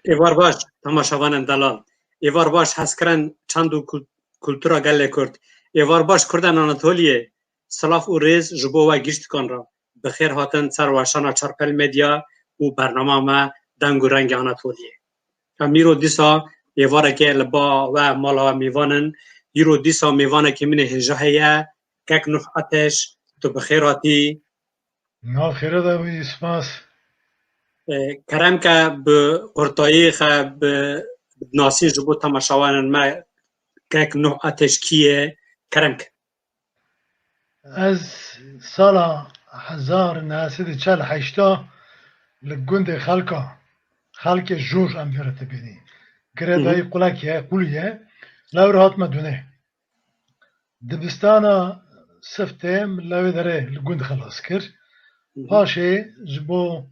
ایوار باش تماشاوان دلال ایوار باش حسکرن چند و کلتورا گله کرد ایوار باش کردن آناتولیه سلاف و ریز جبو و گشت کن را بخیر هاتن سر واشانا چرپل مدیا و برنامه ما دنگ و رنگ آناتولیه امیرو دیسا ایواره که لبا و مالا میوانن ایرو دیسا میوانه که من هجاهیه کک نوح اتش تو بخیراتی نه خیره دا بی اسماس کرم که به قرطایی خه به ناسی جبو تماشاوانن ما کک نوح اتش کیه کرم که از سال 1948 لگوند خلق جور ام فرت بینی گره دای قولیه لور هات مدونه دبستانا سفتم لور داره لگوند خلاص کر پاشه جبو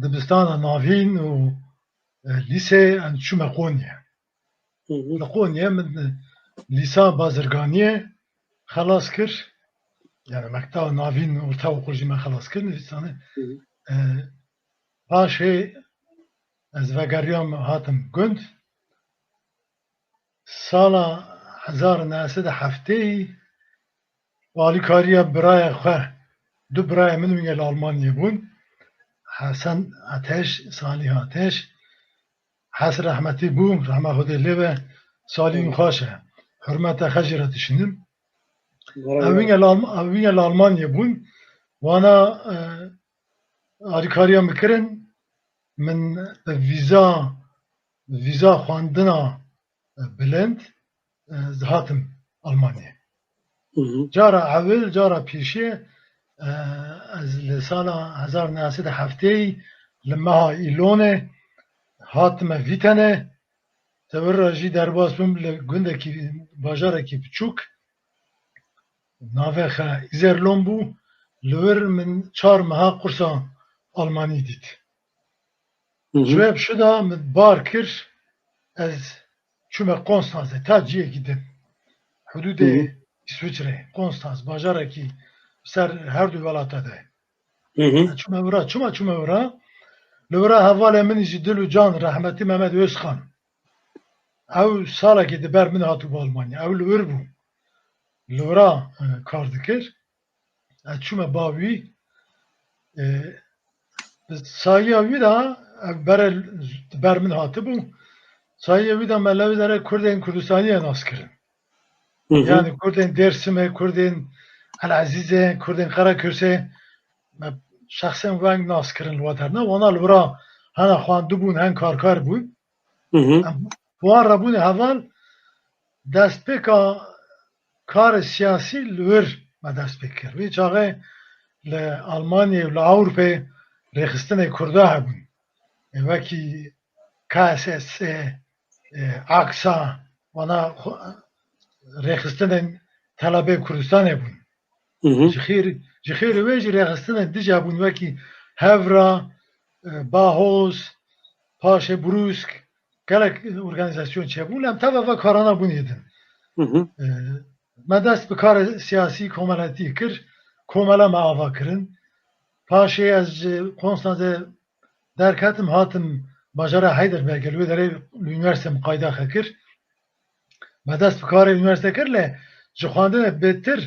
دبستانا ناوین و لیسه ان شو مقونیه لقونیه من لیسا بازرگانیه خلاص کر yani مکتب ناوین ارتا و قرجی من خلاص کر نویسانه پاشه از وگریام هاتم گند سالا 1907 والی کاریا برای خواه دو برای من میگه آلمانیا بون حسن آتش سالی آتش حسن رحمتی بون رحمه خود لیبه سالی خوشه حرمت خجرتشنم اوین آلمانیا بون وانا آریکاریا میکرن من ویزا خواندنا بلند هاتم آلمانیا جارا اول جارا پیشی از سال 1907 لما ایلونه هاتم ویتنه تبر راجی درباز بوم لگنده کی باجاره کی بچوک ناوه خا ایزرلون بو لور من 4 ماه قرصا آلمانی دید جواب شده من بار کر از چوم قنصتانزه تا جیه گیدم حدود İsviçre قنصتانز باجاره کی سر هر دو ولاتا ده چوم ورا لورا حواله من ایجی دل و جان رحمتی محمد özkan او سالا که دبر من هاتو با آلمانیا او لور بو لورا کار دکر چوم باوی سایه اوی دا بر من هاتو بو سایه اوی دا ملوی داره کردین کردستانی ناس کرن yani Kurdin Dersim'e, Kurdin El-Aziz'e, Kurdin Karakürse şahsen vang nas kirin vaterna ona lura hana xwandu bûn hen karkar bûn bu an rabûnê heval destpêka karê siyasî li wir me dest pê kir vê çaxê li Almanyayê û li Ewropayê rêxistinê Kurda hebûn wekî KSS Aksa wana rêxistinên Telebê Kurdistanê bûn ji xêrê wê jî rêxistinên dija bûn wekî Hevra, Bahoz, paşê Brûsk gelek organîzasyon çêbûn em tevve ve karana bûnê din me dest bi karê siyasî komeletî kir komele me ava kirin paşê ez ji Konstanzê derketim hatim bajara Heidelbergê li wê derê li üniversite muqayida xwe kir me dest bi karê üniversite kir lê ji xwandinê bêtir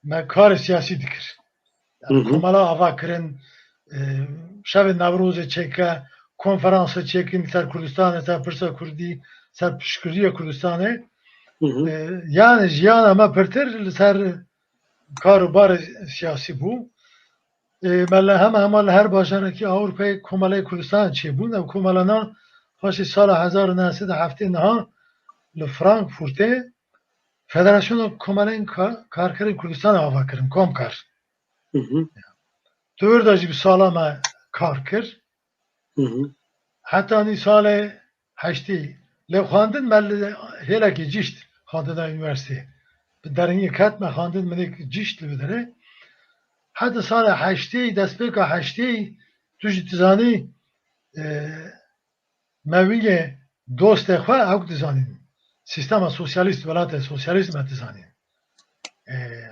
me karê siyasî dikir komela ava kirin şevên Newrozê çêke konferansê çêkin ser Kurdistanê ser Pirsa Kurdî ser piştgiriya Kurdistanê yani jiyana me pirtir li ser karûbarê siyasî bû me hema li her bajarekî Ewropayê komeleyê Kurdistanê çêbûn ev komelana paşê sala 1907 niha li Frankfurtê Federasyona Komeleyên Karkerên Kurdistanê ava kirin Komkar tu wir de jî bi sala me kar kir heta nî salê heştê lê xwandin me li hêlekê cîşt xwandina üniversiteyê bi derengê ket me xwandin minê cîşt li wê derê heta salê heştê destpêka heştê tu jî dizanî mewîyê dostê xwe ew dizanîn sistema sosyalîst welatê sosyalîst me dizanîn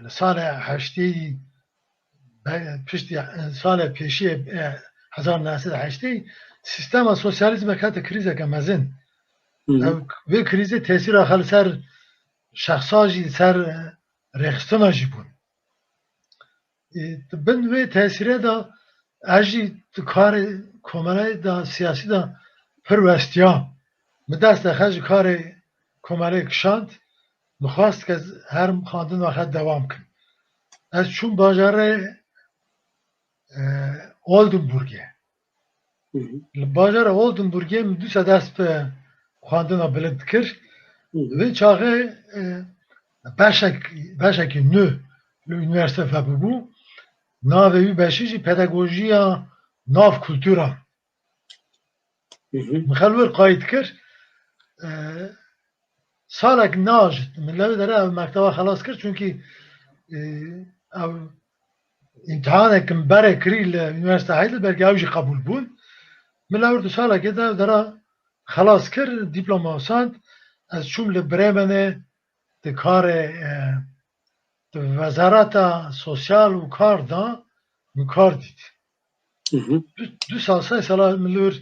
li salê heştê piştî salê pêşiyê 1908 سیستم سوسیالیزم که کریزه که مزن و کریزه تاثیر آخر سر شخصاجی سر رخصتماجی بون بن و تاثیره دا اجی کار کمره دا سیاسی دا پروستیا مدست خرج کار کمره کشاند مخواست که هر خواندن وقت دوام کن از چون باجاره اولدنبورگه باجار اولدنبورگه دو سه دست به خواندن بلند کرد و چاقه باشکی نو لونیورسیته فبوبو ناوی باشیجی پداگوژیا ناو کلتورا مخلور قاید کرد سالک ناجد من لو داره مکتبا خلاص کرد چونکی امتحانك مبارك كري لونيفرسيتي هايدلبرغ اوجي قبول بون من لو سالا كده درا خلاص كر دبلوم وسانت از شوم لبريمنه دكار وزارت سوسيال و کار دا کار دید دو سال سه سال ملور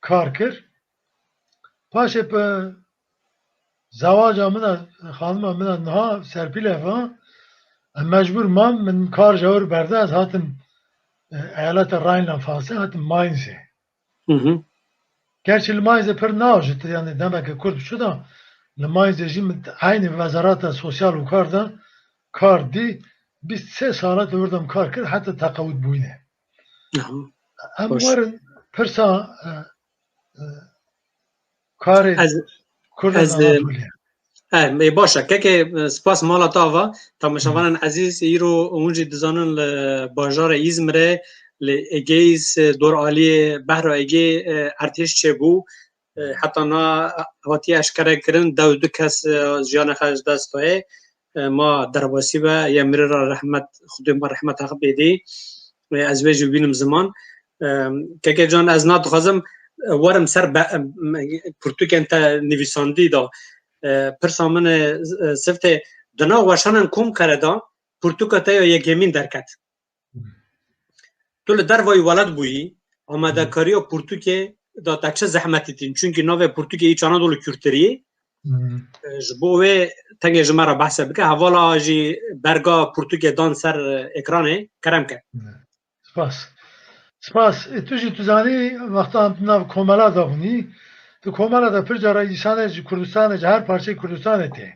کار کر پاشه په زواج من خانم من نه سرپیل افا مجبور مام من کار جور برده از هاتم ایالت راینلند فالسی هاتم ماینزه gerçi الماینزه پر ناجت yani demek ki Kürt şuda الماینزه jim aynı وزارت سوسیال و کار da kar di biz 3 saat oradan kar kır hatta takavut buyne ama varın persa kar Kürdistan'a باشه که سپاس مالا تاوا تماشاوان عزیز ایرو اونجی دزانن باجار ایزمره لگیز دور عالی بحر اگه ارتش چه بو حتی نا واتی اشکره کرن دو کس جان خرج دستای ما درباسی و یا مرر رحمت خود ما رحمت حق بیدی از وجه بینم زمان که جان از نات خازم ورم سر پرتوکن تا نویساندی دا پرسا من سفته دنا وشانن کم کرده پرتوکتا یا یکیمین درکت تو در وای ولد بویی آمده کاری و پرتوکه دا تکشه زحمتی تین چونکه نوه پرتوکه ای چانا دولو کورتریه جبوه تنگه جمعه را بحثه بکه حوالا جی برگا پرتوکه دان سر اکرانه کرم که سپاس تو جی تو زانی وقتا هم ناو کوملا دا بونی تو کوملا دا پر جارا ایسانه جی کردستانه جی هر پارچه کردستانه ته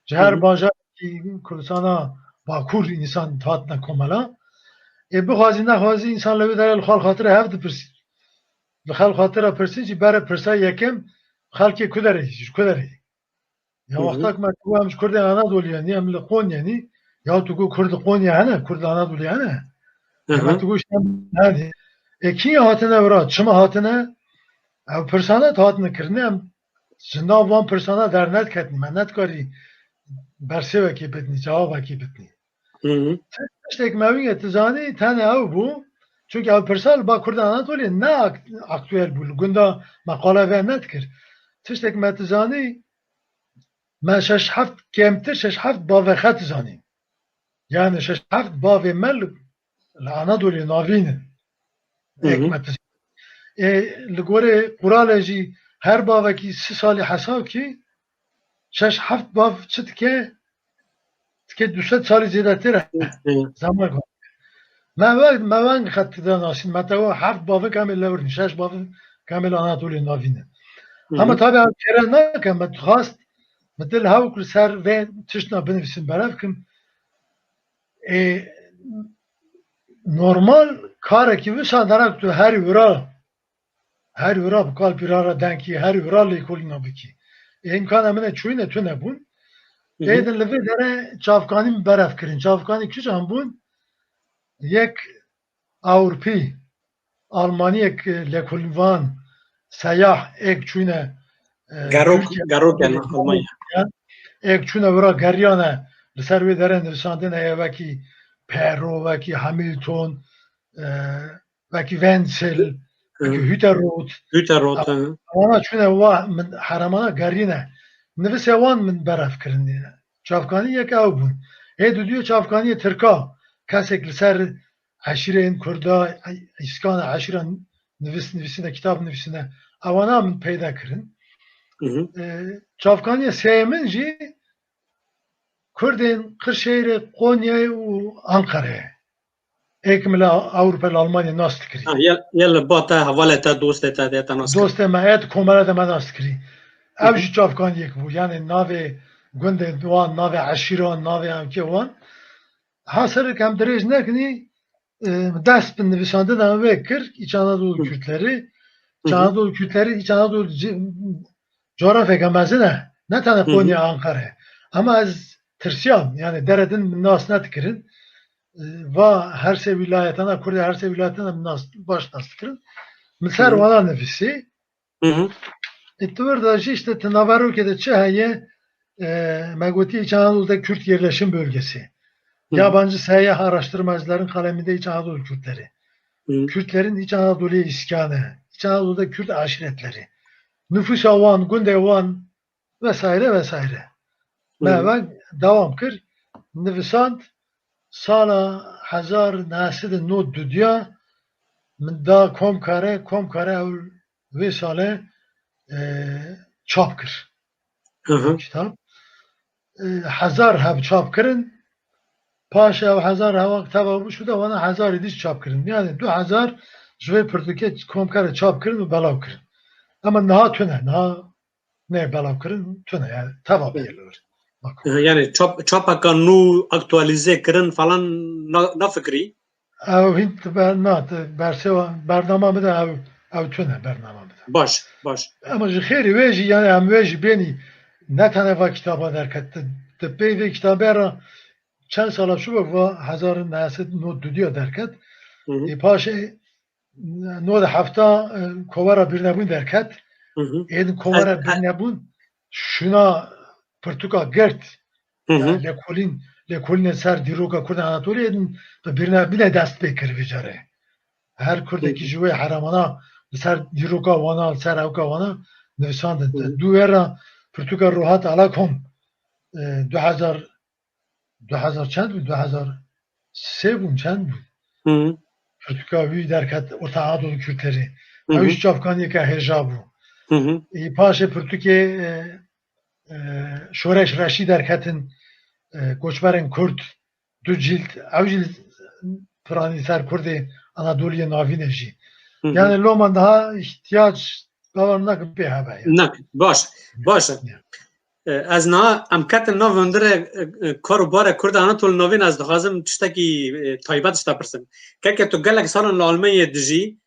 جی هر باجا کی کردستانه باکور انسان تاتنا کوملا بخوازی نخوازی انسان لوی داره الخال خاطره هفت پرسید الخال خاطره پرسید جی بره پرسا یکم خالکی کدره کدره یا وقتا که من تو همش کرد آنادولی یعنی هم لقون یعنی یا تو کو کرد قون یعنی کرد آنادولی یعنی من تو گوش نه کی هاتنه ورا چما هاتنه او پرسانه هاتنه کرنم جناب وان پرسانه در نت کتنی من نت کاری برسه وکی بدنی جواب وکی بدنی تشتک موین اتزانی تنه او بو چونکه او پرسال با کرد آنادولی نه اکتوال بول گنده مقاله و نت کرد تشتک متزانی ما شش هفت کمتر شش هفت باوی خط زانیم یعنی شش هفت باوی مل الانادولی ناوینه حکمت لگوره قراله جی هر باوی کی 3 سال حساب کی شش هفت باو چت که 200 سال زیاده تره زمان کن ما وان خط داناشین متو هفت باوی کامل لورنی شش باوی کامل انادولی ناوینه اما tabi کرن نکن من خواست مثل هاو کل سر و تشنا بنویسیم برای کم normal kare ki visa darak tu her yura bukal pirara denki her yura likolina biki imkan amene çuyne tüne bun edin levi dere çavkani beref kirin çavkani küçan bun yek Avrupi Almanya ek lekolvan sayah ek çuyne garok yani Almanya ek çuyne vura garyana لسر وی دارن نویساندن وکی پیرو وکی هامیلتون وکی ونسل وکی هوتروت اما چونه وا من حرمانه گرینه نویس وان من برف کرنی چافکانی یک او بون هیدو دیو چافکانی ترکا کسک لسر عشیره این کرده اسکان عشیره nivîsine kitap nivîsine avana min peyda kirin. Çavkaniye Seymen jî Kurdên Kırşehirê, Konya'yê û Ankara'ya ekmile Avrupa Almanya nas dikirî. Yel bata havaleta dosteta de nas. Dostê me et komara de me nas dikirî. Ev jî çavkaniyek bû. Yani navê gundê wan, navê eşîran, navê emkê wan. Hasarek em dirêj nekinî dest bin nivîsandina wê kir İç Anadolu Kürtleri. İç Anadolu Kürtleri, İç Anadolu coğrafyaka mezin e. Ne tane Konya, Ankara. Ama ez tirsiyam. Yani deredin nas nedikirin. Va her se vilayetana, Kurdi her se vilayetana baş nas dikirin. Misal vana nefisi. İttivar da işte Tenavaruk'da çi heye Megoti İç Anadolu'da Kürt yerleşim bölgesi. Yabancı seyyah araştırmacıların kaleminde İç Anadolu Kürtleri. Kürtlerin İç Anadolu'ya iskanı. İç Anadolu'da Kürt aşiretleri. Nüfus avan, günde avan vesaire vesaire. Ben devam kır. Nüfusant sala 1909 düdya min da komkare ve sale çap kır. Kitap. Hazar hab çap kırın. Paşa hazar hava kitabı bu şu da bana hazar ediş çap kırın. Yani 2000 jve Portuke komkare çap kırın ve belav kırın. Ama naha tüne, naha ne belav kırın tüne yani tabak yerler. Yani çapaka nu aktualize kırın falan na fikri? Ev hint bernamamı da ev tüne bernamamı da. Baş. Ama jixeri veji yani em veji beni ne tane va kitaba derket. Tepe ve kitabera çend sala şu bu hazarın nasit not düdüyor derket. Paşe no da hafta kovara bir nebun derket. Edin kovara bir nebun şuna Portugal gert. Lekolin ser diroga Kurd Anadolu edin bir nebine dest bekir vicare. Her Kurdaki jüve haramana ser diroga wana ser avka wana nivsandın. Duera Portugal ruhat alakom 2000 çend bu 2003 bun çend bu. Portugal vi derket Orta Anadolu Kürtleri. Aviş çavkaniye ka heja bu. Paşa Portugal şoreş Reşid derketin koçberên Kurd du cilt ev jî piranî ser Kurdê Anadolu'ya navîne jî. Yani loman daha ihtiyaç davar nakin pê hebe. Nak baş. Ez na em ketin nav hundire karobara Kurd Anadolu navîn ez dixwazim tiştekî taybet ji te pirsim. Keke tu gelek salan li Almanyayê dijî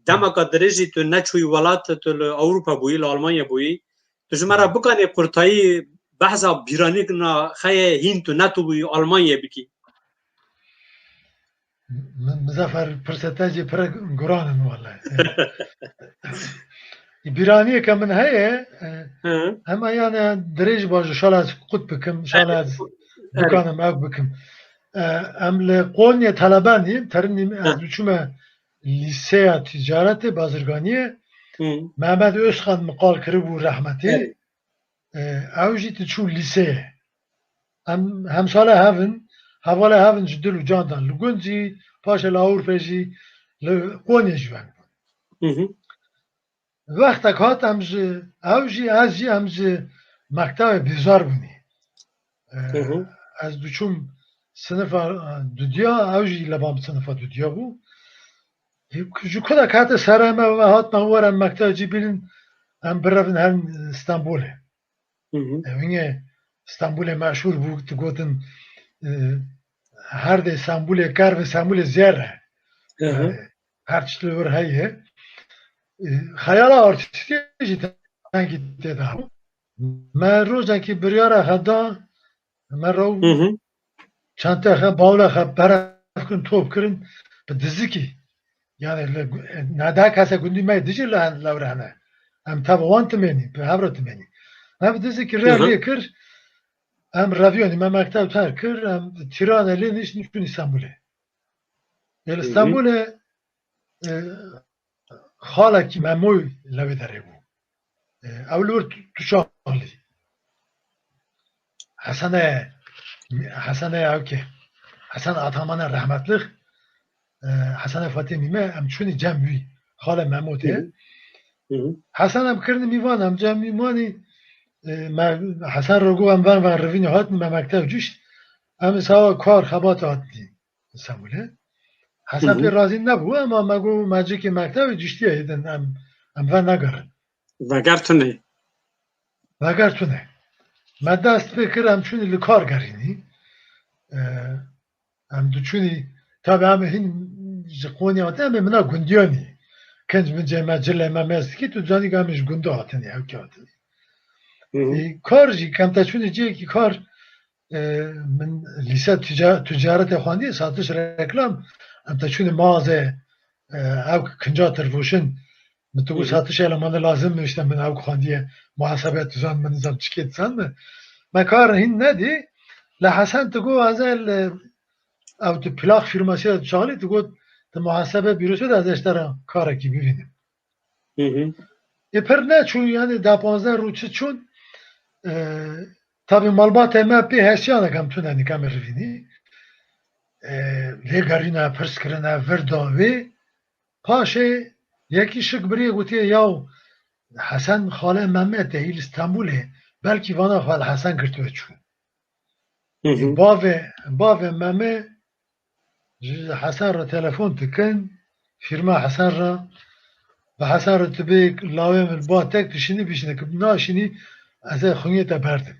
demeka dirê jî tu neçûyî welat tu li Ewropa bûyî li Almanya bûyî. Tu ji me re bikanî qurtayî behsa bîranîkirina xeye hîn tu netûbûyî Almanyayê bikî. Muzaffer pirsetecî pir guran vallahi. Bîraniyeke min heye hema yani dirêj baş şala qut bikim şala bikanim ev bikim. Em li Konya telebenî terinî ez biçûme lîseya ticaretê bazirganiyê Mehmet Özkan miqal kiribû rehmetê. Ew jî çû lîseyê. Hem sala hevin hevala hevin ji dil û candan. Li gund jî paşa li Ewropê jî li Konya jî ven. Wextek hat em ji ew jî ez jî em ji mektebê bêzar bûnê. Ez diçûm sinifa dudiya ew jî lebam sinifa dudiya bû. Ji ku da hate ser me ve hatme werin mekteb jî bînin em birevin herin İstanbulê. Evine İstanbul'e meşhur bu gotin her de İstanbul'e kar ve İstanbul'e ziyare. Her çeşitli bir heye. Hayala artistiği gitti daha. Men roza ki bir yara hada men ro çanta ha bağla ha parafkın top kırın dizi ki yani nada kasa gündü me dizi lan lavrana. Am taban temeni, havrat temeni. Hem dizi ki realiye kır hem ravyoni me mektep ter kır hem tiraneli niş nişun İstanbul'e. Yani İstanbul'e hala ki memoy levedere bu. Avlur tuşali. Hasan'e avke. Hasan Ataman'a rahmetlik. Hasan'e Fatih'ime hem şunu cemvi. خاله محموده حسن هم کرد میوان هم جا میوانی حسن رو گو هم و روین هات ما مکتب جوشت هم سوا کار خبات هاتی سموله حسن پی راضی نبود اما مگو مجیک مکتب جوشتی هیدن هم و نگرن وگر تو نه من دست بکرم چونی لکار گرینی هم دو چونی تابع همه هین قونی هاته همه منا گندیانی کنج من جای مجله ممزد که تو جانی که همش گنده هاتنی او که هاتنی کار جی کم تا چونی جی که کار من لیسه تجارت خواندی ساتش رکلام هم تا چونی مازه او کنجا ترفوشن من تو ساتش المان لازم نوشتم من او خواندیه محاسبه تزان من نظام چکیت زن ما کار هین ندی لحسن تقول هذا او تو پلاخ فیرماسیه شغلی تقول تو محاسبه بیروسه ازش ترا کاره کی ببینیم پر نه چون یعنی دا 15 روز چون tabi malbat eme pê hesiyana kam tune nikam rivînî lêgerîna pirskirina vir da wê paşê yekî şik birî gotiye yaw Hesen xale Mehmet hîl İstanbulê belkî vana xwe Hesen girtiwe çû bavê Mehmet ji Hesen re telefon dikin firma Hesen re ve Hesen re tibê lawê min ba tek dişinî bişine ku naşinî ez ê xwîniyê te berdim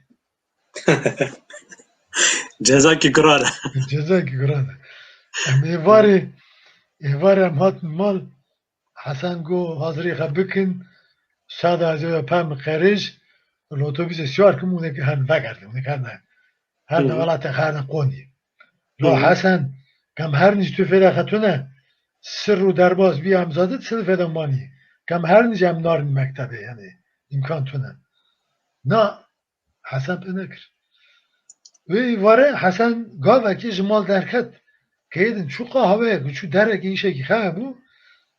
Cezaki giran. Cezaki giran. Em êvarê em hatin mal Hesen got hazirî xwe bikin sada ez ê pem xerêj li otobîsê siyar kim hûn ê herin vegerdin hûn ê herin welatê xwe herin qonî lo Hesen kem her nîş tu fêra xetune sir û derbas bî em zadit sinifê de manî kem her nîş em narin mektebê yani imkan tune na Hesen pê nekir wê êvarê Hesen gavekî ji mal derket kêdin çû qahweyek û çû derekê îşekî xewe bû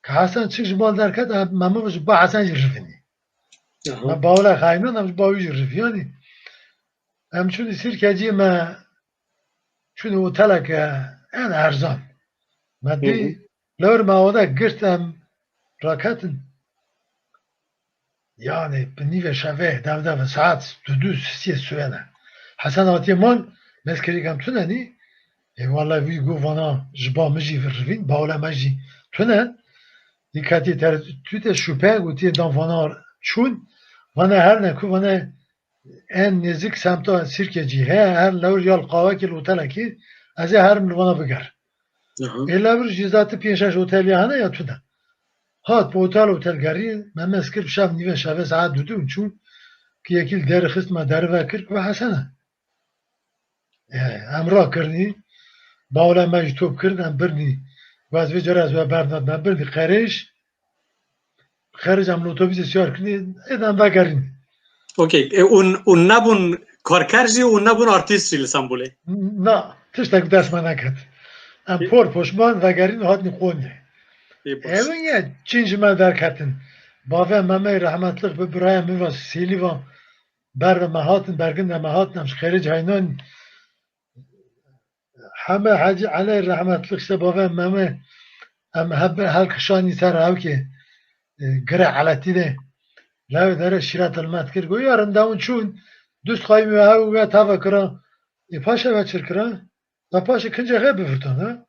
ki Hesen çik ji mal derket me ji ba Hesen jî rivînî me bawla xayînan em ji ba wî jî riviyanî em çûnî Sîrkeciyê me çûnî oteleke en erzan me dî li wir me avada girt em raketin yani bi nîvê şevê dev saet du sî swêne Hesen hatiye mal mezkerî em tune nî wala wî got vana ji ba min jî rivîn bawla me jî tune dîketî tereddûtê şûpe gotiye dan vana çûn vana her ne ku vana en nêzik semta Sîrkecî heye her li wir yal qawekî li otelekî ez ê herim li vana biger ê li wir jî zatî pênc şeş oteliye hene ya tune hat bi otelgerî me mezkir bi şev nîvê şevê saet du û çûn ki yekî li derê xist me derive kir ve Hesene em rakirnî bawla me jî top kirin em birnî ez vê cara ez we bernat me birnî xerêj em li otobîsê siyar kirinî êdî em vegerîn Okey. Un nebûn karker jî û nebûn artîst jî li Stenbolê. Na tiştek dest me neket em por poşman vegerîn hatî Qonyê evin ye çîn ji me derketin bavê Memê rehmetlik bi biraya min ve Sîlîvan ber ve me hatin bergin de me hatin em ji xerêj heynan heme Hacı Elê rehmetlik işte bavê Memê em helkişanî ser hewkê gire eletî de lewê dere şîret hilmet kir got yarin dewin çûn dust xayî ve hew ve tave kirin paşê ve çir kirin ve paşê kincê xê bivirtan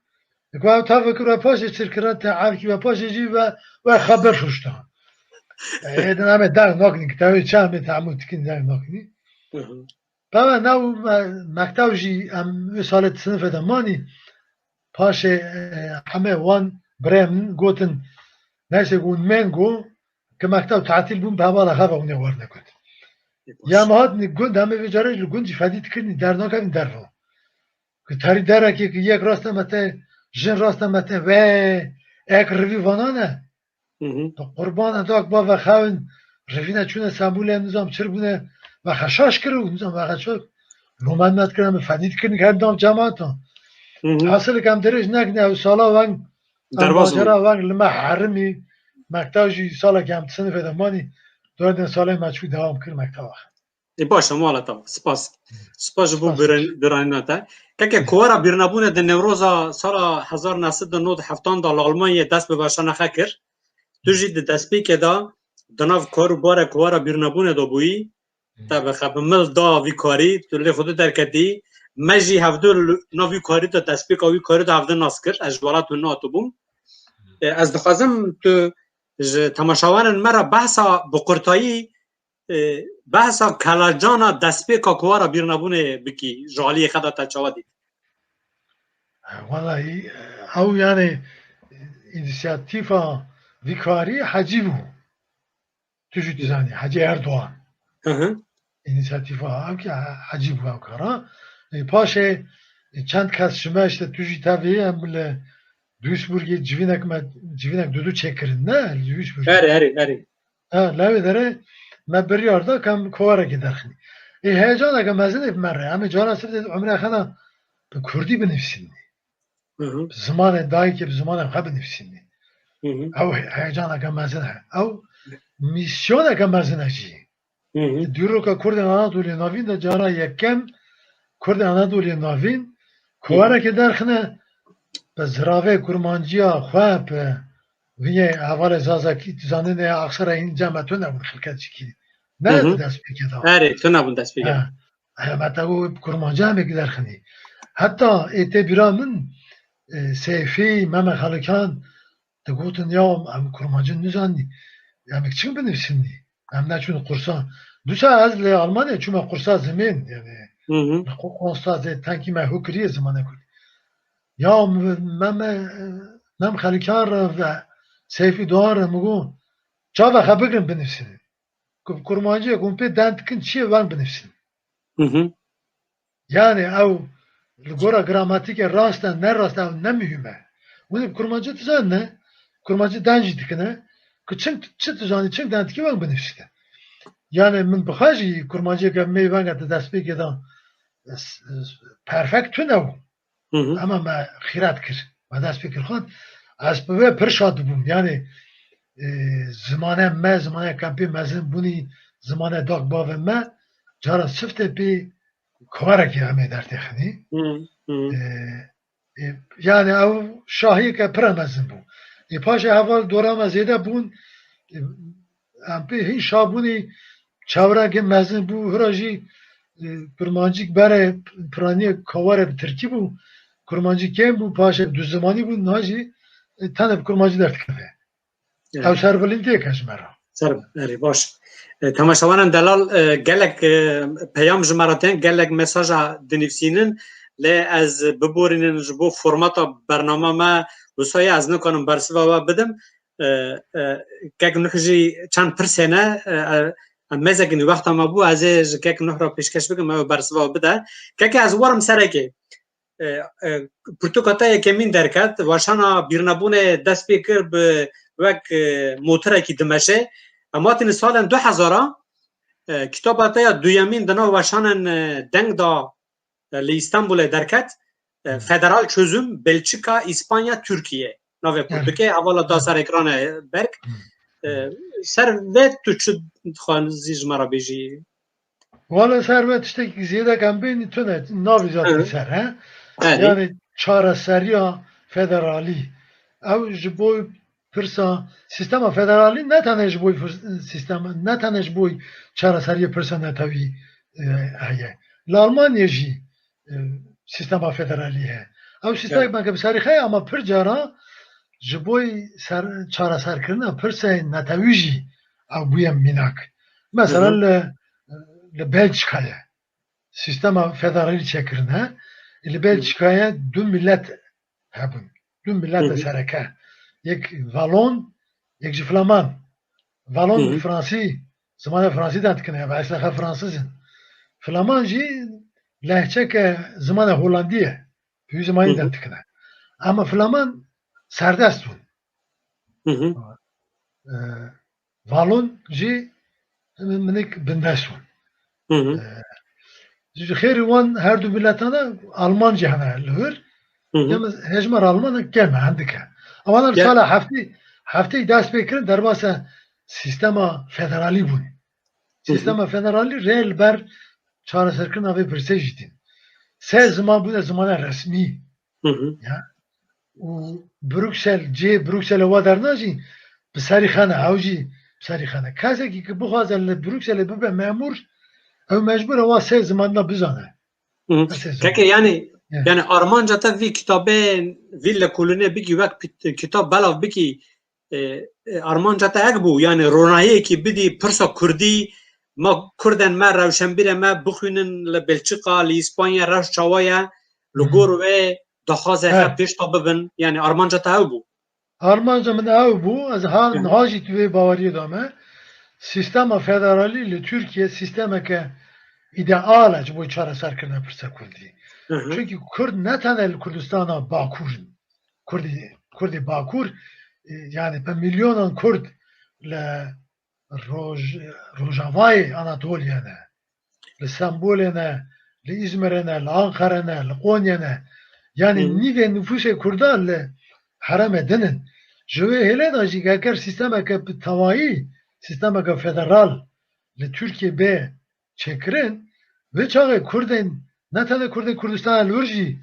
ku ew tave kir ve paşê çir kirin te evkî ve paşê jî ve xeber xuştan êdin em ê derg nakinî ki tevê çi em ê teemûl dikin derg nakinî bema new mekteb jî em wê salê sinifê de manî paşê hemê wan birê min gotin neyse hûn tên got ki mekteb tatil bûn bi hevala xwe ve hûn ê werne got ya me hatinî gund em ê vê carê li gund jî fedî dikirînî dernakevin derve ku terî derekê ki yek rasta me te jin rasta me te vê ek rivî vana ne qurbana dak bave xewin rivîne çûne Stenbolê nizam çir bûne ve xeşaş kir û nizam ve xeşaş lomenmet kirin em fedî dikirin her dam cematan hasilek em dirêj nekin ew sala weng bajara weng li me herimî mekteb jî salek em sinifê de manî derdên salê me çû dewam kir mekteba xwe baş e mala te spas spas ji bo biranîna te keke kuwera bîrnebûnê di newroza sala 1970 da li Almanyê dest bi weşana xwe kir Tu jî di destpêkê da di nav karûbara kuwara bîrnebûnê de bûyî te bixebimil da vî karî tu lê xwe derketî me jî hevdû nav vî karî de destpêka wî karî de hevdî nas kir ez ji welat hûn hatibûm ez dixwazim tu ji temaşawanên me re behsa bi qurtayî behsa kelajana destpêka kuwara bîrnebûnê bikî ji aliyê xwe de te çawa dît Vallahi ew yani inisiyatîfa vî karî hecî bû. Tu jî dizanî Hacı Erdoğan. İnisiyatîfa ew ki hecî bû ew kara. Paşê çend kes ji me işte tu jî tevî em li Duisburgê civînek dudu çêkirin ne? Duisburgê. Herî. Lewê derê me biryar da em kuwarekê derxînî. Heyecaneke mezin ê me re. Em ê cana sir dê umrê xwe de bi Kurdî binivîsînî. Zimanê dayîkê bi zimanê xwe binivîsînî. Ew heyecaneke mezin e. Ew misyoneke mezin e jî. Dîroka Kurdên Anadoluyê navîn de cara yekem Kurdên Anadoluyê navîn kuwarekê derxine bi ziravê kurmanciya xwe bi vînê hevalê zazakî zanînê Aksarayê înca me tune bûn xilket jî ne bi destpêkê da. Herî tune bûn destpêkê. Me te û kurmanciya emekî derxinî. Heta êtê bîra min Seyfî, Mehmet Xalikan digotin ya em kurmancî nizanî em çin binivîsînî. Em neçûn qursa. Dûsa ez li Almanyayê çûme qursa zimên yani konsta zê tenkî me hûkiriye zimanê Kurdî. Ya Mehmet Xalikan re ve Seyfî Doğan re migo çava xwe bigirin binivîsînî. Kurmanciyê hûn pê den dikin çiye wan binivîsîn. Yani ew li gora gramatîkê rast e ne rast ew ne mühim e. Hûn kurmancî dizan ne? Kurmancî den jî dikine ku çi dizanî çi den dikî wan binivîsîne. Yani min bixwe jî kurmanciyeke me venga di destpêkê de perfekt tune bû. Ama me xîret kir. Me dest pê kir xwe ez bi wê pir şad dibûm. Yani zimanê me zimaneke pê mezin bûnî zimanê dak bavê me cara siftê pê kuwarekê em ê dertêxinî. Yani ew şahiyeke pir mezin bû. Paşê heval dora me zêde bûn em pê hîn şabûnî çawrekê mezin bû hira jî kurmancîk berê piraniyê kawarê bi Tirkî bû kurmancî kêm bû paşê du zimanî bû niha jî tenê bi kurmancî derdikeve. Ew servilîntiyek e ji me re. Herî baş. Temaşawanên delal gelek peyam ji me re tên gelek mesaja dinivîsînin lê ez biborînin ji bo formata bername me wisa ez nikanim bersiva we bidim kek nû jî çend pirsê ne mezekî wexta me bû ez ê ji kek nû re pêşkeş bikim ew bersiva bide kekê ez warim serekê pirtûka te yekemîn derket weşana bîrnebûnê dest pê kir bi wek motorekî dimeşe em hatîne salên 2000 kitaba te ya duyemîn di nav weşanên deng da li İstanbulê derket federal çözüm Belçika, İspanya, Türkiye navê pirtûkê hevala da ser ekranê berk ser vê tu çi dixwazî ji me re bêjî Valla servet tiştekî zêdek em bên tune navê zatî ser he. Yani çareseriya federalî ew ji bo pirsa sistema federalî ne tane ji bo sistema ne tane ji bo çareseriya pirsa netewî heye. Li Almanyayê jî sistema federalî heye. Ew sistemeke bi serî heye ama pir cara ji bo çareserkirina pirsayên netewî jî ew bûye mînak. Mesela li Belçikayê sistema federalî çêkirine li Belçikayê du millet hebûn. Du millet de sereke. Yek Valon, yek jî Flaman. Valon Fransî, zimanê Fransî de dikine, eslexwe Fransîz in. Flaman jî lehçeke zimanê Holandî ye. Pîvî zimanî de dikine. Ama Flaman serdest bûn. Valon jî minik bindest bûn. Ji xêrî wan her du miletan de Almanca hene li wir. Hejmar Alman gelme hendik e. Ama sala hefteyî dest pê kirin derbasa sistema federalî bûn. Sistema federalî rê li ber çareserkirina vê pirsê jî tîn. Sê ziman bûne zimana resmî. û Brüksel Brükselê wa dernajî بسری خانه اوجی بسری خانه کسی که بخواد لبروکسل ببه مامور او مجبور هوا سه زمان بزنه که yani Armanca ta vî kitabê vî lekulînê bikî wek kitap belav bikî Armanca te hek bû yani ronayekî bidî pirsa Kurdî ma Kurden me rewşenbîrê me bixwînin li Belçika li İspanya reş çawa ye li gor wê daxwaze xe pêş ta bibin yani Armanca te hew bû Armanca min ew bû ez hajî tu vê baweriyê da me sistema federalî li Türkiye sistemeke ideal e ji bo çareserkirina pirsa Kurdî çünkü Kurd ne tane li Kurdistana Bakur'in Kurdî Bakur yani pe milyonan Kurd li Rojavayê Anatoliye ne li Sembolê ne li İzmirê ne li Ankara'ya ne li Konya'ya ne yani nîvê nüfusê Kurda li heremê dinin ji wê hêlê de jî eger sistemeke bi tewayî sistemeke federal li Türkiye bê çêkirin vê çaxê Kurdên ne tane Kurdên Kurdistanê li wir jî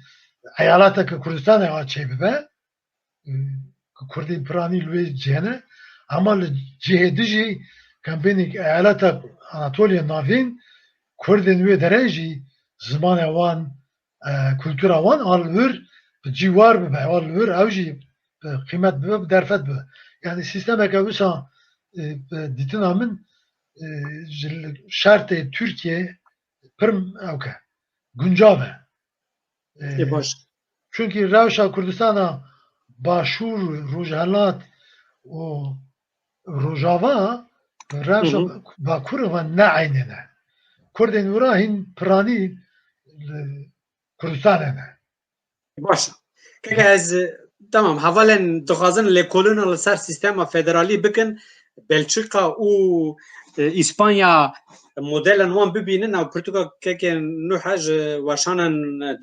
eyaleteke Kurdistanê a çêbibe Kurdên piranî li wê cihêne ama li cihê di jî kampênî eyaleta Anatoliya navîn Kurdên wê derê jî zimanê wan kultura wan a li wir bi cîwar bibe a li wir ew jî bi qîmet bibe bi derfet bibe yani sistemeke wisa dîtina min ji şertê Türkiye pir ewke guncav e çünkü rewşa Kurdistana Başûr Rojhilat û Rojava rewşa Bakur ve ne aynê ne Kurdên wira hîn piranî Kurdistanê ne baş ez tamam hevalên dixwazin lêkolîna li ser sistema federalî bikin Belçika û İspanya modelên wan bibînin ew pirtûka kekê nû hej weşanan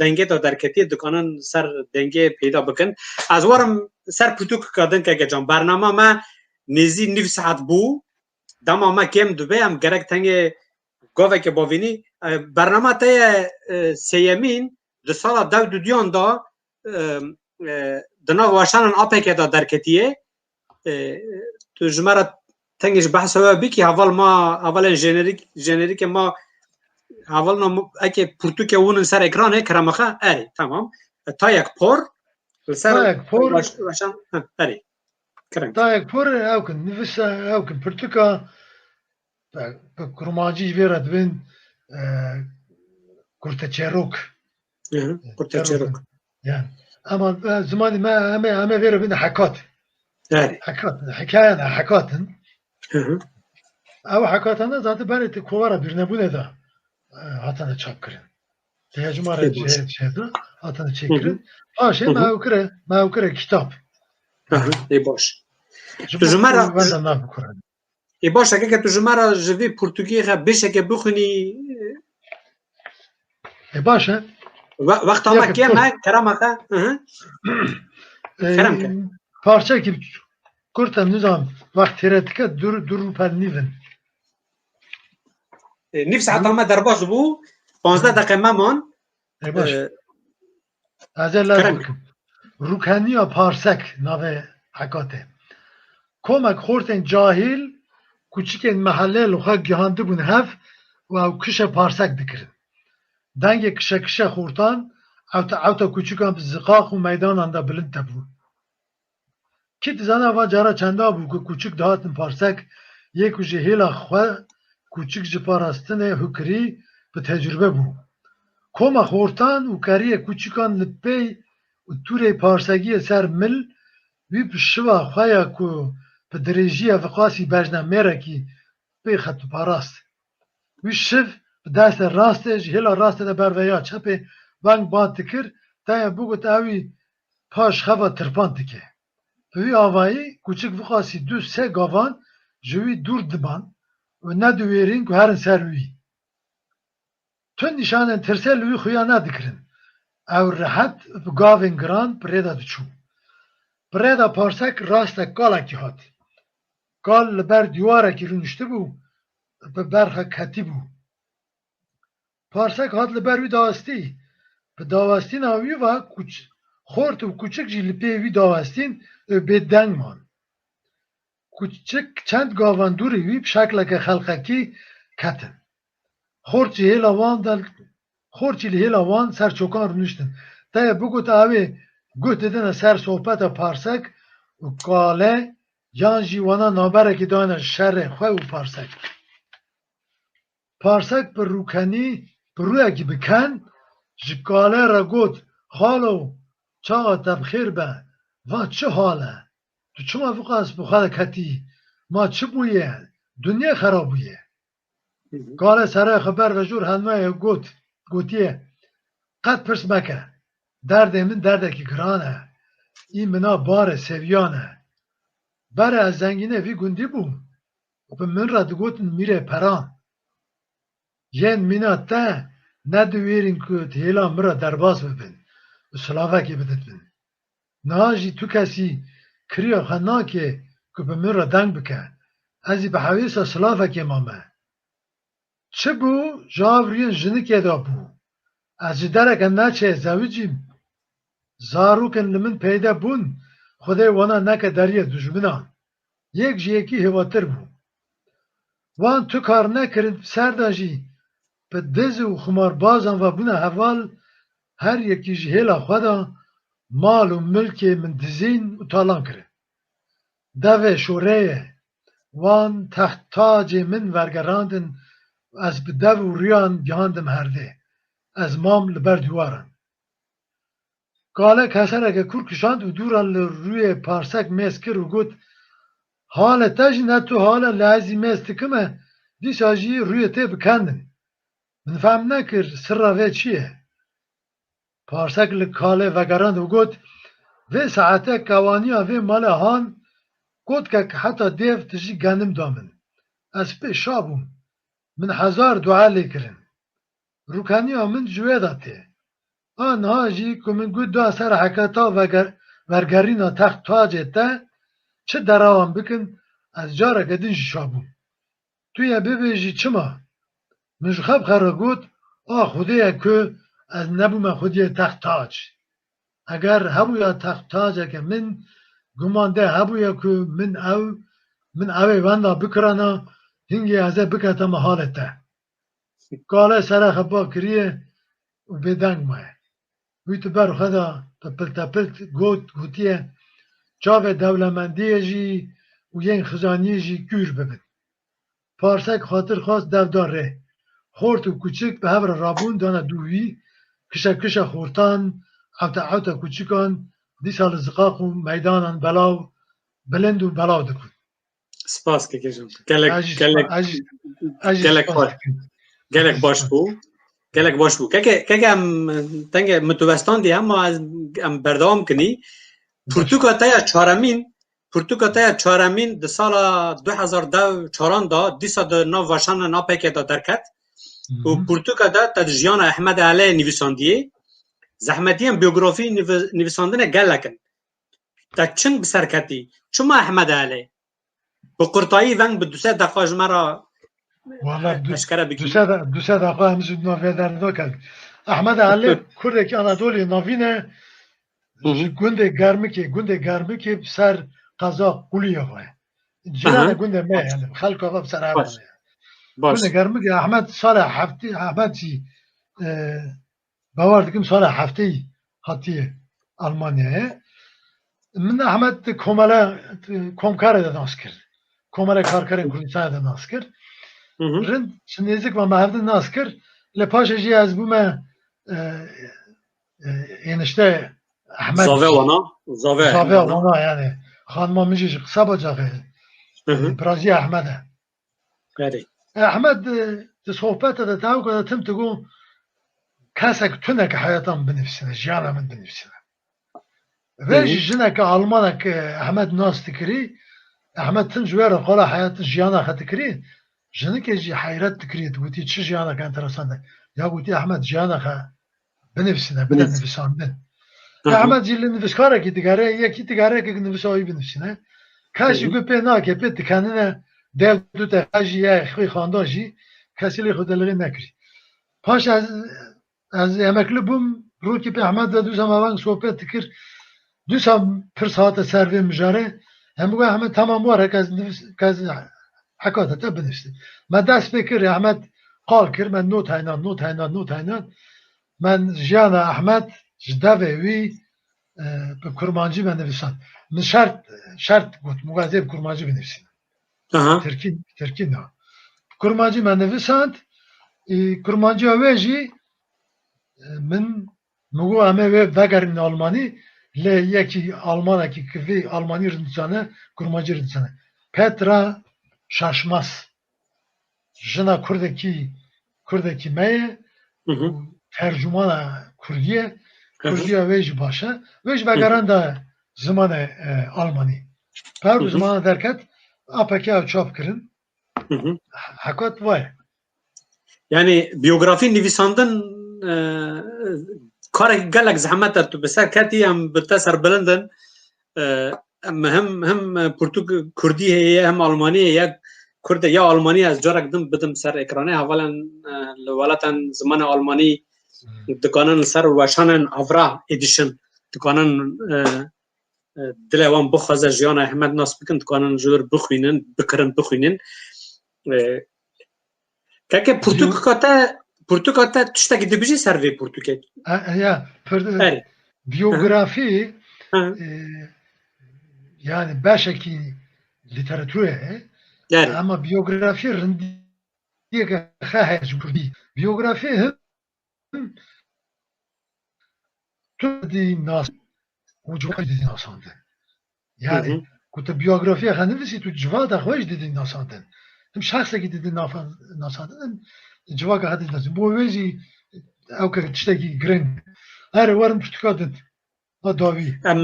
dengê de derketiyê dikanin ser dengê peyda bikin ez warim ser pirtûkeka din keke can bername me nêzî nîv saet bû dema me kêm dibe em gerek tengê goveke bavînî bername te ye sêyemîn di sala dew du duyan da di nav weşanan apekê de derketiye tu ji me re tengê ji behsa we bikî hevalên jenerîkê ma hevalina ekê pirtûkê winin ser ekranê kiremixe erê tamam tayek por li ser weşan erê tayek por ew kin nivîsa ew kin pirtûka kurmacî vê re dibin kurteçerok yani ama zimanî me em ê vê re bin hekat hekaye ne hekatin ew hekatane zaten berê kovara birnebûnê de hatine çapkirin hejmara şeyde hatine çêkirin paşê me ew kire kitap baş tu ji me re baş keke tu ji me re ji vê Portugî re bêşeke bixwînî baş e wexta me kêm e keremeke parçekî Kurtem nizam vext têre dike dur nîvin nîv saeta me derbas bû 15 deqe me man ez ê lez bikim rûkeniya parsek navê hekatê komek xortên cahîl kûçikên mehellê li xwe gihandibûn hev û ew kişe parsek dikirin dengê kişe xortan ewta kûçikan bi ziqaq û meydanan de bilind tebû Kî dizane va cara çenda bû ku kûçik dihatin parsek yê ku ji hêla xwe kûçik ji parastinê hûkirî bi tecrübe bû. Koma xortan û keriyê kûçikan li pey û tûrê parsekiyê ser mil wî bi şiva xwe ya ku bi dirêjiya viqasî bejne mêrekî pê xet û parast. Wî şiv bi destê rastê ji hêla rastê de berveya çepê weng band dikir teye bigot ew wî paş xeva tirpan dike. Wî avayî kûçik vixasî du sê gavan ji wî dûr diban û nediwêrîn ku herin ser wî. Tund nîşanên tirsê li wî xuya nedikirin. Ew rihet bi gavên giran pirêda diçû. Pirêda parsek rastek galekî hat. Gal li ber dîwarekî rûniştî bû bi berxe ketî bû. Parsek hat li ber wî dawestî. Bi dawestîna wî ve xort û kûçik jî li pê wî dawestîn bêdeng man. küçük çend gavan duri wî bi şekleke xelqekî ketin. Xorçî hêla wan de xorçî li hêla wan ser çokan rûniştin. Te bigot avê gut didine ser sohbeta parsek û qale yan jî wana naberekî dane şerê xwe û parsek. Parsek bi rûkenî bi rûyekî biken ji qale re got xalo çawa te bixêr be van çi hal e? Tu çima viqas bi xwe de ketî? Ma çi bûye? Dunya xerab bûye. Qale serê xeber vejûr helmeyê gotiye qet pirs meke. Derdê min derdekî giran e. Î mina barê seviyan e. Berê ez zengînê vî gundî bûm. Bi min re digotin mîrê peran. Yên mîna te ne diwêrîn ku hêla min re derbas bibin û silavekê bididin. Niha jî tu kesî kiriya xwe nake ku bi min re deng bike. Ez ê bi hewîsa silavekê mame. Çi bû ji avriyên jinikê de bû. Ez ji dereke neçê zewicîm. Zarokên li min peyde bûn Xwedê wana neke deriyê dijminan. Yek ji yekî hêvatir bû. Wan tu kar nekirin ser de jî bi diz û xumarbazan ve bûne heval her yekî ji hêla xwe de mal û milkê min dizîn û talan kirin. Devê şoreyê wan textacê min wergerandin û ez bi dev û riyan gihandim herdê. Ez mam li ber diwaran. Qale kesereke kur kişand û dûra li rûyê parsek mêz kir û got halê te jî ne tu hala li ezî mêz dikime dîsa jî rûyê tê bikendin. Min fehm nekir sirra vê çi ye? Parsek li kalê vegerand û got vê saetê kewaniya vê malê han gotkek heta dêv tijî gendim da min. Ez pê şa bûm. Min hezar dua lê kirin. Rûkeniya min ji wê de tê. Niha jî ku min gut da ser heketa wergerîna textacê te çi derawan bikin ez careke din jî şa bûm. Tu yê bibêjî çima? Min ji xwe bixere got a Xwedêye ku ez nebûme xwediyê textac. Eger hebûya textaceke min guman de hebûye ku min evê wenda bikirana hingê ez ê biketime halê te. Qale serê xwe kiriye û bêdeng maye. Wî tu ber xwe de tepiltepilt gotiye çavê dewlemendiyê jî û yên xizaniyê jî gûr bibin. Parsek xatir xwast dev da rê. Xort û kûçik bi hev re rabûn dane dû wî kişa xortan ewta kûçikan dîsa li ziqaq û meydanan belav bilind û belav dibûn. Spas dikecim. Gelek baş bû. Gelek baş bû. Keke em tenge mitwestan diye ama em berdewam kinî. Pirtûka te ya çaremîn di sala 2010 da dîsa di nav vaşana napekê de derket û pirtûka de te di jiyana Ehmed Alê nivîsandiyê zehmetiyên biyografî nivîsandinê gelekin. Te çin bi ser ketî? Çima Ehmed Alê? Bi qurtayî veng bi dusê deqa ji me re eşkere bikî. Dusê deqa em ji navê derdokin. Ehmed Alê Kurdekî Anadolî navîne ji gundê Germikê ser qeza Quliye ve. Cilane gundê me yani xelka ve ser hev. Gundê Germikê Ehmed sala Ehmed jî bawer dikim sala hefteyî hatiye Almanyayê. Min Ehmed komele komkarê de nas kir. Komele karkerên Kurdistanê de nas kir. Rind ji nêzik ve me hevdin nas kir. Li paşê jî ez bûme enişte Ehmed Zave wana yani xanima min jî ji qisa bacaqê Biraziya Ehmed e. Ehmed di sohbeta de tewka de tim digo kesek tuneke heyatan binivîsine, jiyana min binivîsine. Vê jî jineke Almanek Ehmed nas dikirî, Ehmed tim ji wê re qala heyatı jiyana xwe dikirî, jinikê jî heyret dikirî, dibûtî çi jiyanek enteresan e. Ya gotî Ehmed jiyana xwe binivîsine, bide nivîsandin. Ehmed jî li nivîskarekî digere, yekî digerekek nivîsayî binivîsine. Keşî ku pê nake, pê dikenine dev du te jî ya xwê xanda jî kesî lê xwedelî nekirî. Paş ez emekli bûm, rokî pê Ehmed ve dûsa me veng sohbet dikir, dûsa pirs hate ser vê mijarê, هم بگو همه تمام واره کز حکاته تا بنویسید من دست بکر احمد قال کرد من نوت هینان من جیان احمد جدوه وی به کرمانجی من نویسان من شرط گفت مغازه به کرمانجی بنویسید ترکی نه کرمانجی من نویساند کرمانجی اویجی من مگو همه وگرین آلمانی لی یکی آلمانه که کفی آلمانی رندسانه کرمانجی رندسانه Petra Şaşmaz jina Kurdekî me ye tercumana Kurdiye ve jî baş e ve ji vegeran da zimanê Almanî per zimana derket apeke ew çap kirin heqat vaye yani biyografi nivîsandin karek gelek zehmet er tu bi ser ketî em bi te serbilindin hem Kurdî heye hem Almanî heye Kurd ya Almanî ez carek bidim ser ekranê hevalan li welatan zimanê Almanî dikanin li ser weşanan Avra Edition dikanin dilê wan bixwaze jiyana Ehmed nas bikin dikanin ji wir bixwînin keke Pirtûka te tiştekî dibêjî ser vê pirtûkê ya biyografi yani beşekî literatûrê ama biyografi rindiyeke xehe ji Kurdî biyografi tu dî nas û civakê didî nasandin yani ku tu biyografiya xwe nivîsî tu civaka xwe jî didî nasandin hem şexsekî didî nasandin hem civaka xwe didî nasandin bo wê jî ew tiştekî giring her werin pirtûka din dawî em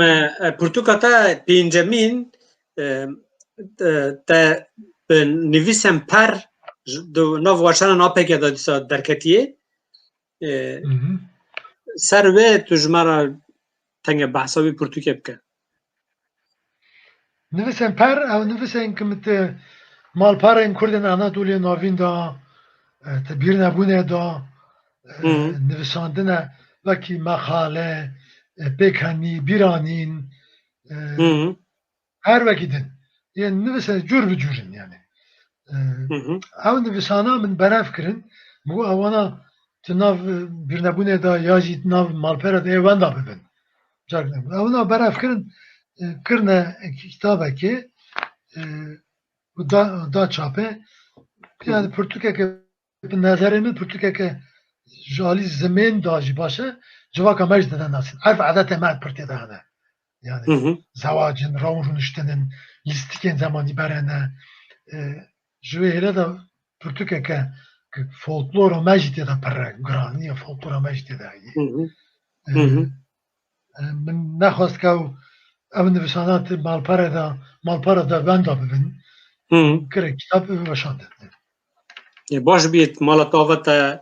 pirtûka te pêncemîn te bi nivîsên per nav weşanan apeke de dîsa derketiye ser wê tu ji me re tenge behsa wî pirtûkê bike nivîsên per ew nivîsên ku te malperên Kurdên Anadoliyê navîn da te bîrnebûnê da nivîsandine wekî mexale pêkhenî bîranîn her wekî din yên nivîse cûr bi cûr in yani ew nivîsana min berev kirin bû ewana tu nav bîrnebûnê da ya jî nav malpera de ê wenda bibin ewna berev kirin kirine kitabekê da çape yani pirtûkeke bi nezerê min pirtûkeke ji alî zimên da jî baş e civaka me jî dide nasîn herf edetê me pirtê de hene yani zewacin rawin rûniştinin lîstikên zemanî berene ji wê hêle de pirtûkeke folklora me jî tê de pire giraniya folklora me jî tê de heye min nexwast ke ew nivîsana ti malpera de wenda bibin kirek kitap weşandin baş bît mala tava te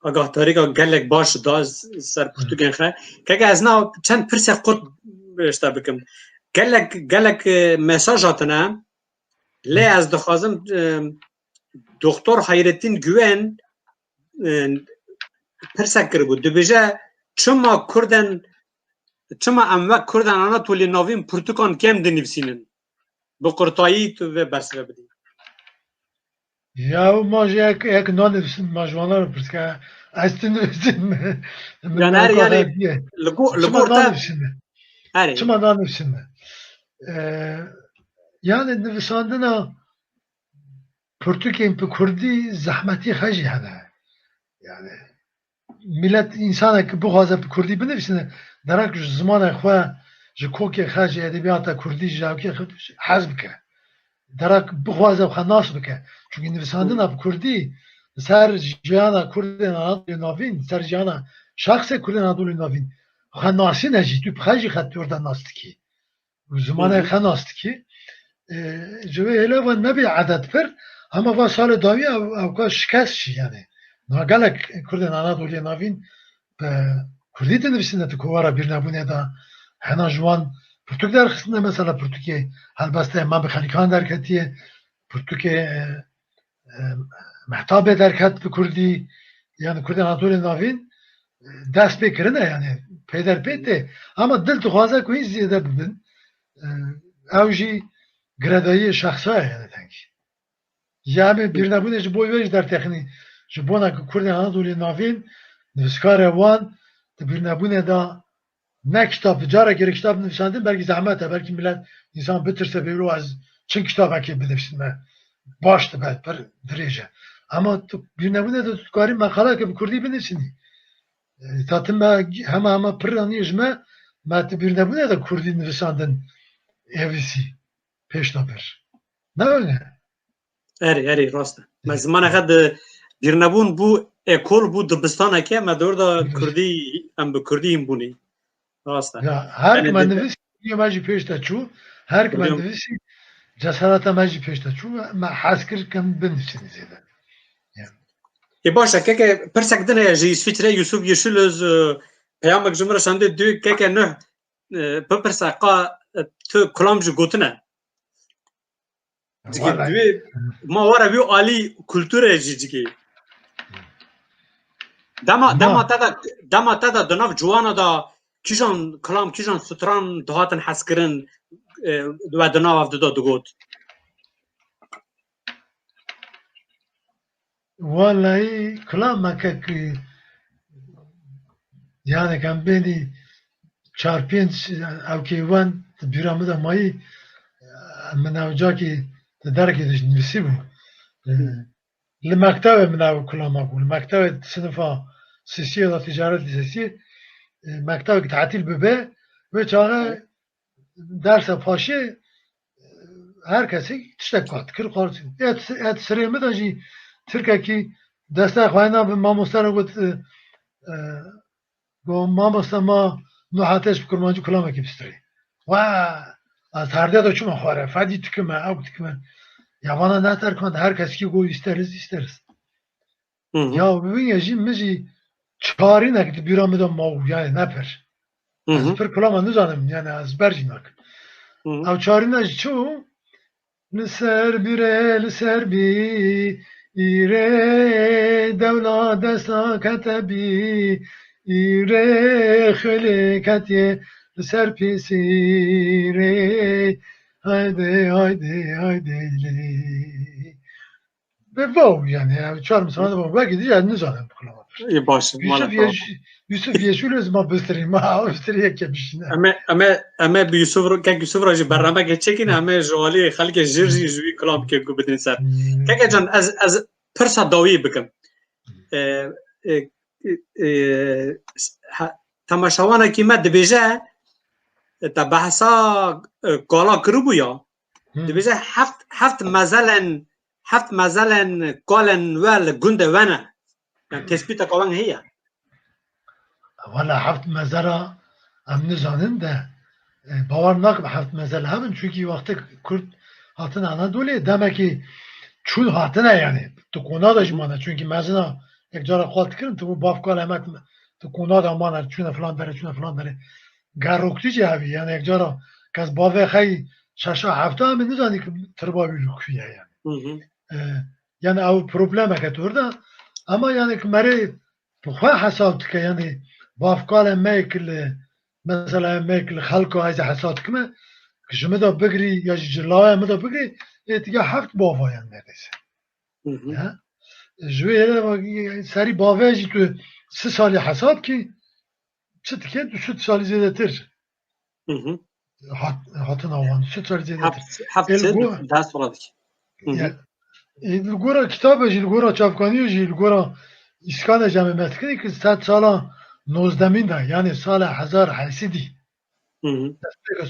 agahdariga gelek baş da ser pirtûkên xwe keke ez na çend pirsek qurt işte bikim gelek mesaj hatine lê ez dixwazim Doktor Hayrettin Güven pirsek kiribû dibêje çima em wek Kurdan Anatolî navîn pirtûkan kêm dinivîsînin bi qurtayî tu vê bersivê bidî ya ma jî ek nanivîsin ma ji wan re pirske ez tu nivîsin çima nanivîsin me yani nivîsandina pirtûkên bi Kurdî zehmetî xwe jî hene yani millet insanek bixwaze bi Kurdî binivîsine derek ji zimanê xwe ji kokê xwe ji edebiyata Kurdî ji hewkê xwe hez bike derek bixwaze xwe nas bike çünkü nivîsandina bi Kurdî ser ciyana Kurdên Anadolî navîn ser ciyana şexsê Kurdên Anadolî navîn xwe nasîne jî tu bi xwe jî xwe orda nas dikî zimanê xwe nas dikî ji wê hêle ve nebê edet pir hema va salê dawî ew ka şikest jî yani nagelek Kurdên Anadolî navîn bi Kurdî dinivîsine tu kovara bîrnebûnê da hena ji wan pirtûk derxistine mesela pirtûkê helbesteyê me bi xelîkan derketiye pirtûkê mehtabê derket bi Kurdî yani Kurdên Anadolî navîn dest pê kirine yani pêderpê tê ama dil dixwaze ku hîn zêde bibin ew jî giredayî şexsa ye yani tengî. Yani bir nebûne ji bo wê ji dertexînî ji bona ku Kurdên Anadolûyê navîn nivîskarê wan di bir nebûnê da ne kitap carekê kitap nivîsandin belkî zehmet e belkî millet insan bitirse bêro ez çi kitabekê binivîsim me baş dibe pir dirêj e. Ama tu bir nebûne de tu karî meqaleke bi Kurdî binivîsînî. Tatin me hema pir anî ji me me bir nebûne de Kurdî nivîsandin evîsî pêşna bir. Ne öyle? Erê rast e. Me zimaneke di bîrnebûn bû ekol bû dibistaneke me dorda Kurdî em bi Kurdî hîn bûnê. Rast e. Ya her ki me nivîsî me jî pêş de çû her ki me nivîsî cesereta me jî pêş de çû me hez kir kem binivîsînî zêde. Başa keke pirsek din heye ji İsviçre Yusuf Yeşilöz peyamek ji min re şandê du keke neh bipirse qa tu kulam ji gotine. Cikî divê ma were wî alî kulturê jî cikî. Dema te da di nav ciwana da kîjan kilam kîjan stran dihatin hezkirin we di nav ev dida digot. Vallahi kılamak ki yani kan beni çarpınç evkevan biramı da mayı menavca ki derk ediş nivisi bu. Lmektebe menav kulamak bu. Lmektebe sınıfa sisi ya da ticaret lisesi mektebe tatil bebe ve çare derse paşe herkesi tiştek kat. Kır karşı. Et sırayımı da jî Türkiye'ki destek kaynağı bir mamostana gut bu mamostama nuhateş kurmancı kullanmak istiyor. Vaa az herde de çuma xare fadi tükme av tükme ya bana ne terkman herkes ki go isteriz. Ya bugün ya jimmizi çağrı nakit bir amda mav yani ne per. Az per kullanma zanım yani az bercinak. Av çağrı ne çu Liser bire liser bi İre devla desta ketebi İre hüleketiye serpisire haydi ve bu yani çağırım sana da bu belki de yani zaten İyi baş. Yusuf Yeşilöz ma bıstırayım ma bıstırıya kemişine. Ama Yusuf Rajı berrama geçekin ama jali halke jirji jüvi kalam ke gubedin ser. Keke can az persa dawi bikim. Tamaşawana ki me dibêje te behsa gala kiribu ya dibêje heft mezelen galen we li gundê we ne yani tespîta kalan heye. Valla heft mezara em nizanin de bawer nakim heft mezel hebin çünkü vakti Kürt hatin Anadolu'ya demek ki çün hatine yani tu kona da jmana çünkü mezina ek cara xalt kirin tu bafkal emek tu kona da mana çün falan bere garoktici abi yani ek cara kas bave hay şaşa hafta em nizani ki tırba bir lukfiye yani. Yani o problem eket orada ama yani kmeri buha hesap tike yani bafkal emek mesela emek halko ayza hesap kime kışımı da bigri ya cilaya mı da bigri etiga haft bava yani neredeyse. Ya jüye seri bava ji tu 3 sali hesap ki çıtke 3 sali zedetir. Hatın avan 3 sali zedetir. Haft daha sonra dik. الگورا کتاب جیل گورا چاپکانی جیل گورا اسکان جمع متکنی که 100 سال 19 ده یعنی سال 1800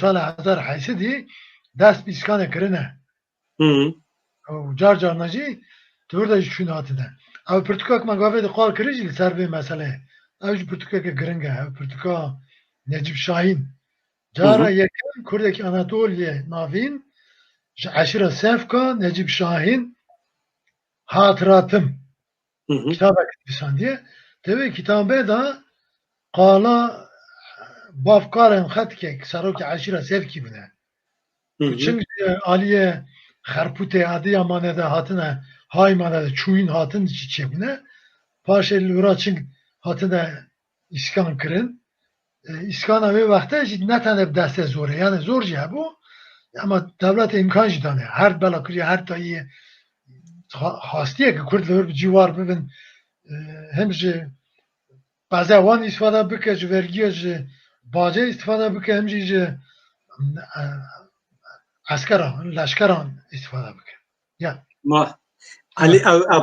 سال 1800 دست اسکان کرنه و جار نجی دور ده شونه هاتی ده او پرتکاک مگاوه ده قال کری جیل سر به مسئله اوج پرتکاک گرنگه او پرتکا نجیب شاهین جارا یکم کردک اناتولیه ناوین عشره سفکا نجیب شاهین hatıratım kitap etmişsin diye. Tabi kitabı da kala bafkaren hatkek saroki aşira sevki bine. Çünkü Aliye Harpute adı yamaneda hatına haymaneda çuyun hatın çiçeğine paşeli uğraçın hatına iskan kırın. İskana ve vakti ne tane deste zor yani zor ya bu. ama devlet imkan jidane her belakırı her tayı hastiye ki Kürtler bir civar bibin hem ji bazı wan istifade bike ji vergiye ji baca istifade bike hem ji askeran leşkeran istifade bike ya ما علی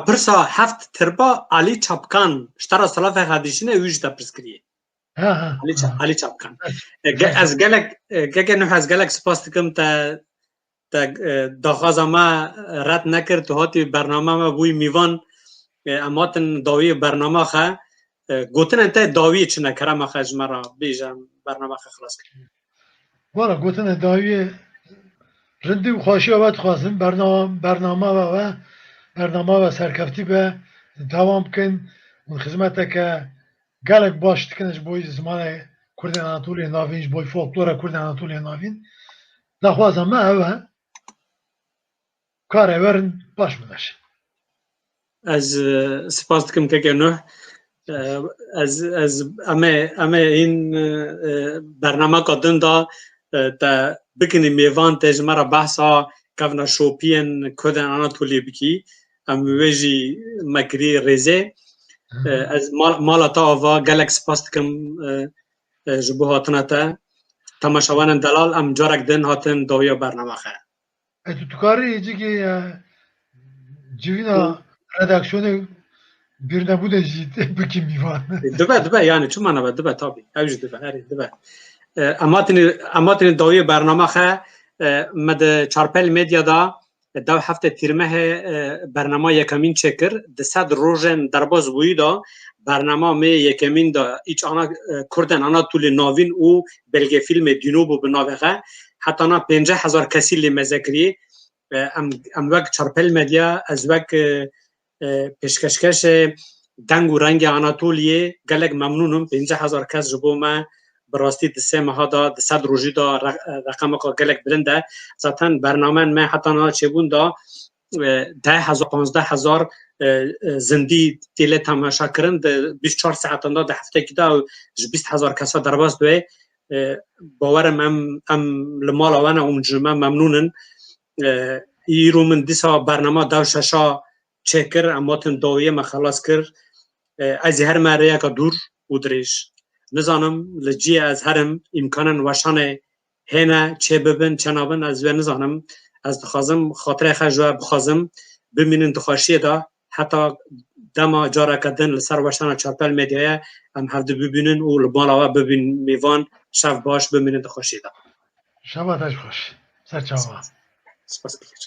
پرسا هفت تربا علی چپکان شترا سلاف حدیثینه ویج دا پرسکریه ha علی چپکان از گلک نه از گلک سپاس دکم تا داخواز ما رد نکرد تو هاتی برنامه ما بوی میوان اماتن داوی برنامه خواه گوتن انتا داوی چه نکرم خواه جمرا بیجم برنامه خواه خلاص کرد valla gotine dawiye rindi û xweşiya we dixwazim bername ve serkeftî be dewam bikin û xizmeteke gelek baş dikin ji bo zimanê Kurdên Anatoliyê navîn ji bo folklora Kurdên Anatoliyê navîn daxwaza me ew e karê werin baş bineşin. از سپاس دکم که نه از اما این برنامه کدن دا تا بکنی میوان تج مرا بحثا کفنا شوپین کدن آناتولی بکی ام ویجی مکری ریزه از مالا تا آوا گلک سپاس دکم جبو هاتنا تا تماشاوان دلال ام جارک دن هاتن داویا برنامه خواه Tu tukarî cîkê civîna redaksiyonê bir nebûne jî bikî mîvan. دبه yani چون منابع دبه tabii evj دبه هری دبه اماتنی داوی برنامه خه مد چارپل مدیا دا دو هفته تیرمه برنامه یکمین چکر د صد روزن درباز بوی دا برنامه می یکمین دا ایچ آنا کردن آنا طول ناوین او بلگه فیلم دینوبو بناوغه حتی نا 50,000 کسی لی مذکری ام وک چارپل مدیا از وک پیشکشکش دنگ و رنگ آناتولیه گلک ممنونم 50,000 کس جبو ما براستی دسته ماها دا دست روژی دا رقم که گلک بلنده ذاتن برنامه ما حتی نا چبون دا 10,000-15,000 زندی تیله تماشا کرن 24 ساعتان دا هفته که دا 20,000 کسا درباز دوی باورم ام لمال آوانه مجرمه ممنونن ایرو من دیسا برنامه دو ششا چکر اماتن داویه ما خلاص کر از هر مره که دور بودریش نزانم لجی از هرم امکانن وشانه هنه چه ببین چه نابن از و نزانم از دخوازم خاطر خجوه بخوازم ببینن دخواشیه دا حتی دما جاره کدن لسر وشانه چارپل مدیایه هم هفته ببینن و لبالاوه ببین میوان شف باش ببینن دخواشیه دا شباتش خوش سرچاوه سپاس بگیر